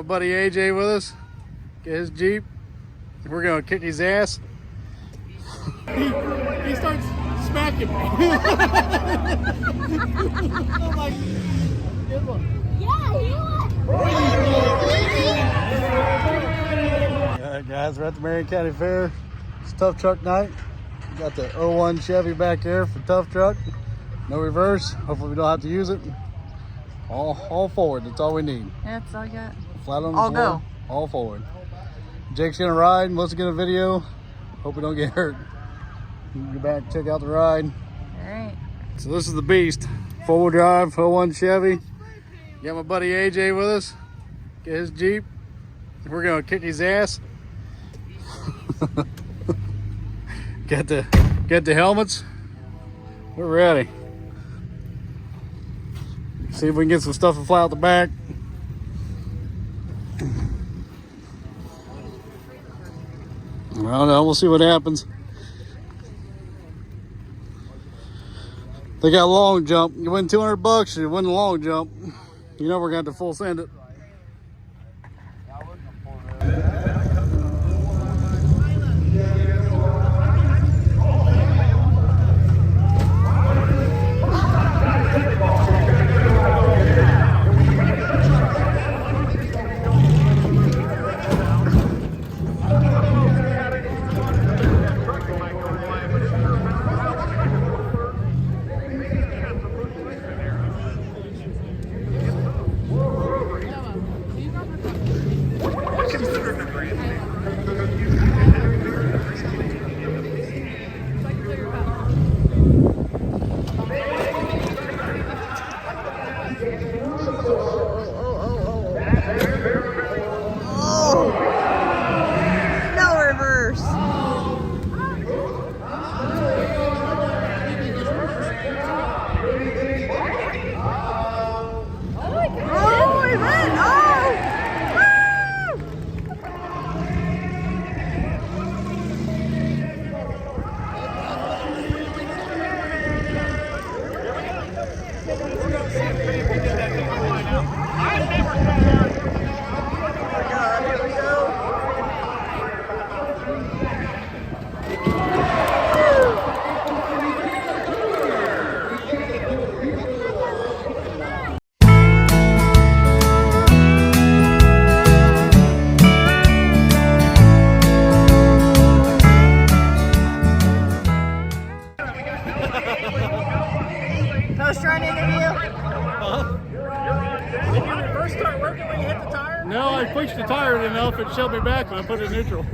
my buddy AJ with us. Get his Jeep. We're gonna kick his ass. He starts smacking me. I'm like, good one. Yeah, he was. Alright guys, we're at the Marion County Fair. It's tough truck night. We got the 01 Chevy back here for tough truck. No reverse. Hopefully we don't have to use it. All forward, that's all we need. That's all I got. Flat on the I'll floor, go. all forward. Jake's gonna ride, Melissa's gonna video. Hope we don't get hurt. We can go back and check out the ride. All right. So this is the beast. 4-wheel drive, 01 Chevy. Got my buddy AJ with us. Get his Jeep. We're gonna kick his ass. Get the helmets. We're ready. See if we can get some stuff to fly out the back. I don't know, we'll see what happens. They got a long jump. You win $200, you win the long jump. You know we're gonna have to full send it. No, I pushed the tire enough, it shoved me back when I put it in neutral.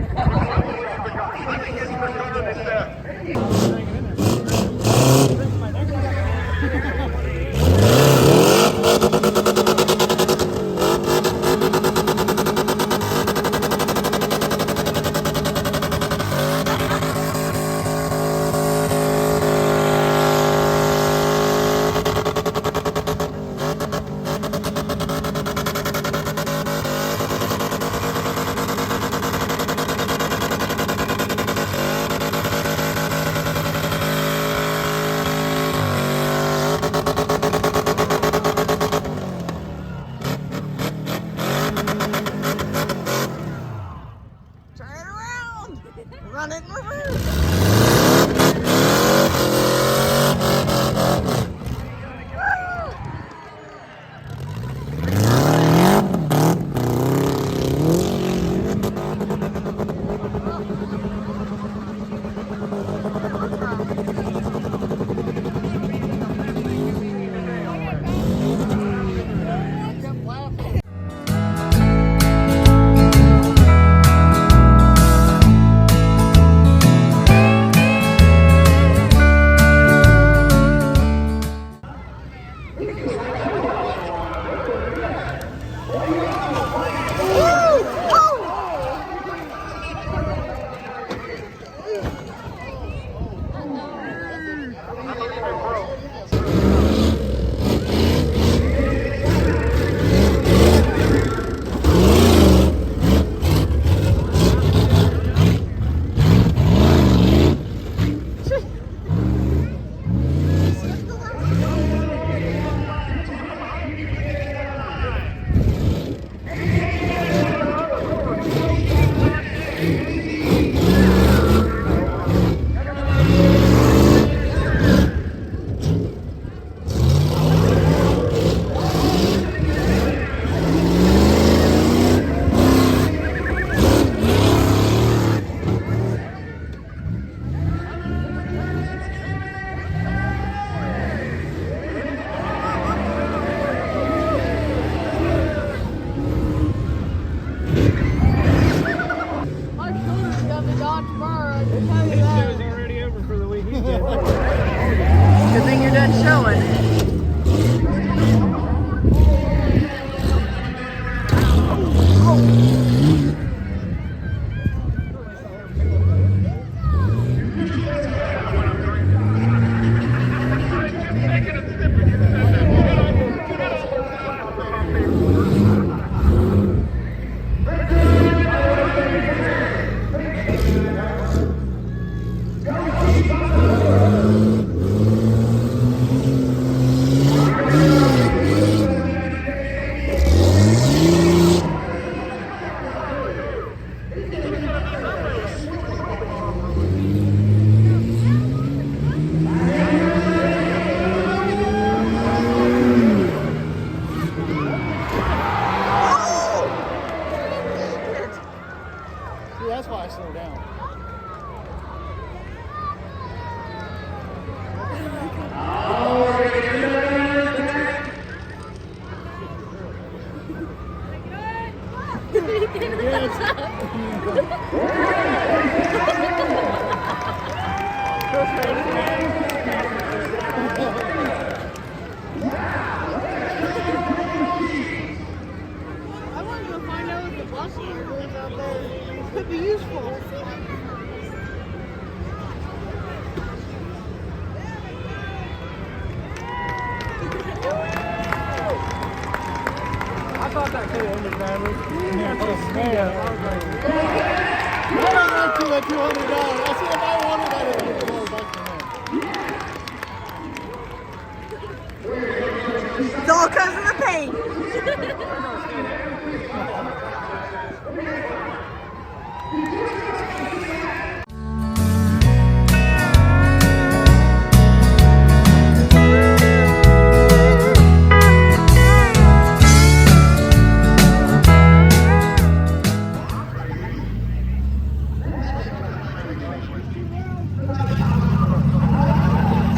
It's all because of the paint.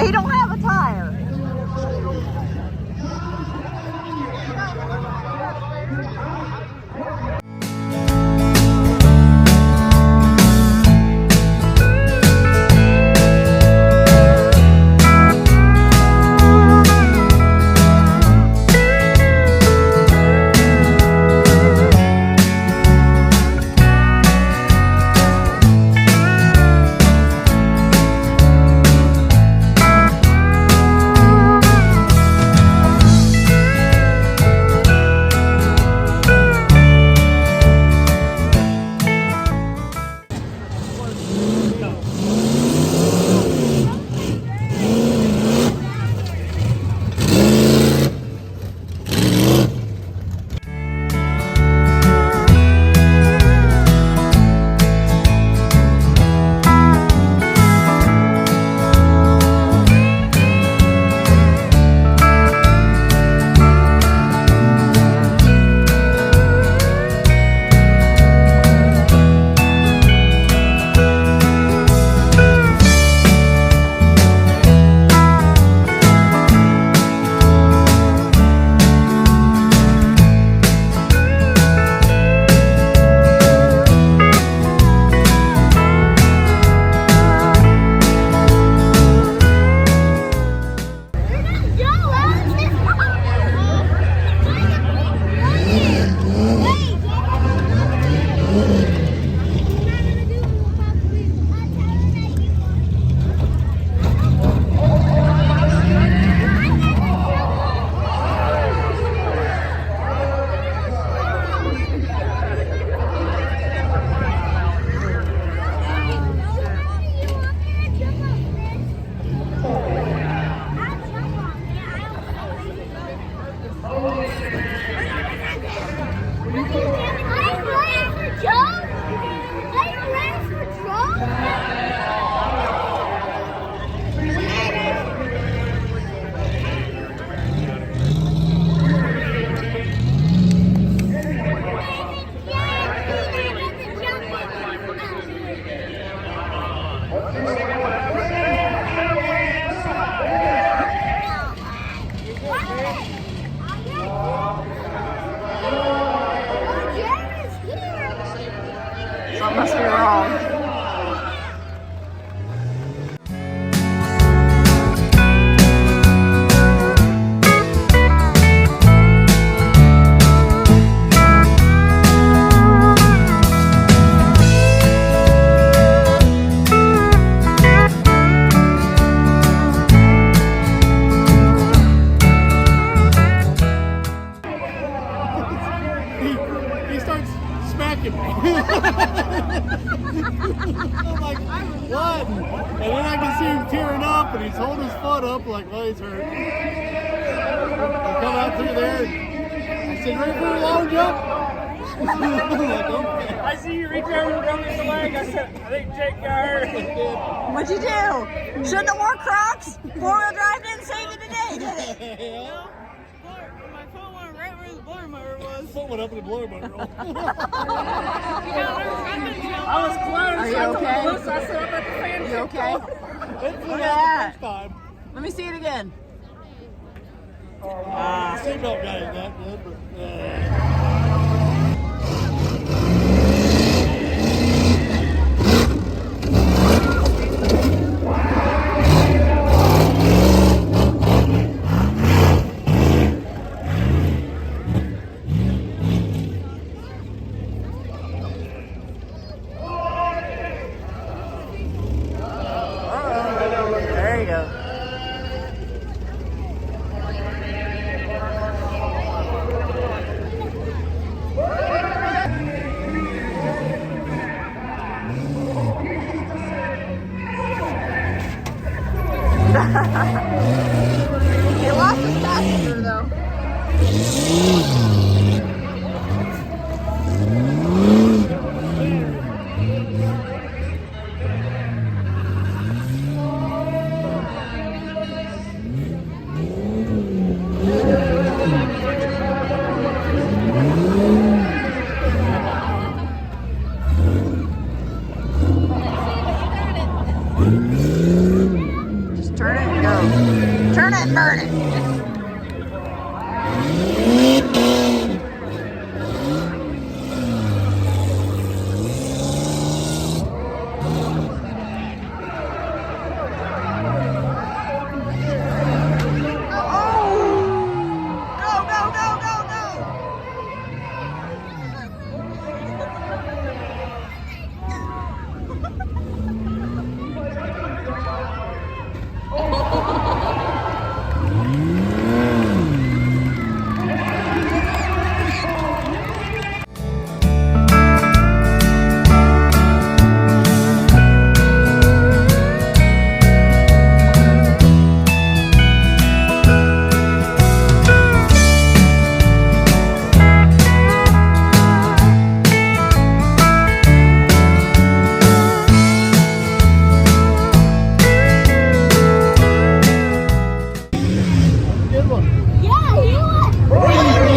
He don't have a tire. Something must be wrong. He starts smacking me. I'm like, what? And then I can see him tearing up, and he's holding his foot up like, well, he's hurt. I come out through there, and I said, ready for a long jump? Like, okay. I see you reach over and rub his leg. I said, I think Jake got hurt. What'd you do? Shouldn't have wore Crocs? Four-wheel drive didn't save you today, did it? Yeah. My phone went right where the blower motor was. Foot went up in the blower motor. I was close. Are you I was okay? close. I set up at the fan. You okay? It flew Look out at the first time. Let me see it again. The seatbelt guy is that good, but There you go. He lost his passenger though. Just turn it and go. Turn it and burn it. Good one. Yeah, you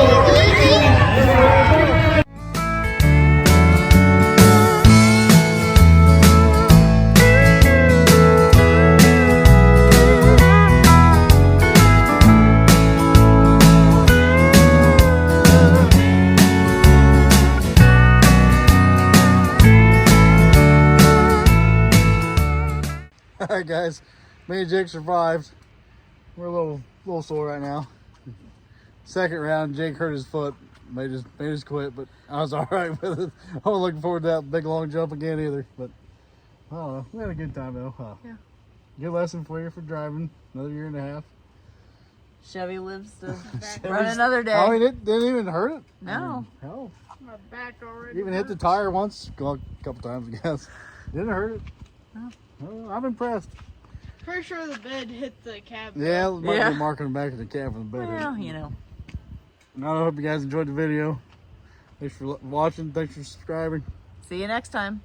Alright guys, me and Jake survived. We're a little sore right now. Second round, Jake hurt his foot. Made us quit, but I was alright with it. I wasn't looking forward to that big long jump again either. But I don't know. We had a good time though. Yeah. Good lesson for you for driving. Another year and a half. Chevy lives to run another day. I mean, it didn't even hurt it. No. Hell, My back already. even hit the tire once. Well, a couple times, I guess. Didn't hurt it. No. Well, I'm impressed. Pretty sure the bed hit the cab. Yeah, it might Yeah. be marking the back of the cab from the bed. Well, you know. And I hope you guys enjoyed the video. Thanks for watching. Thanks for subscribing. See you next time.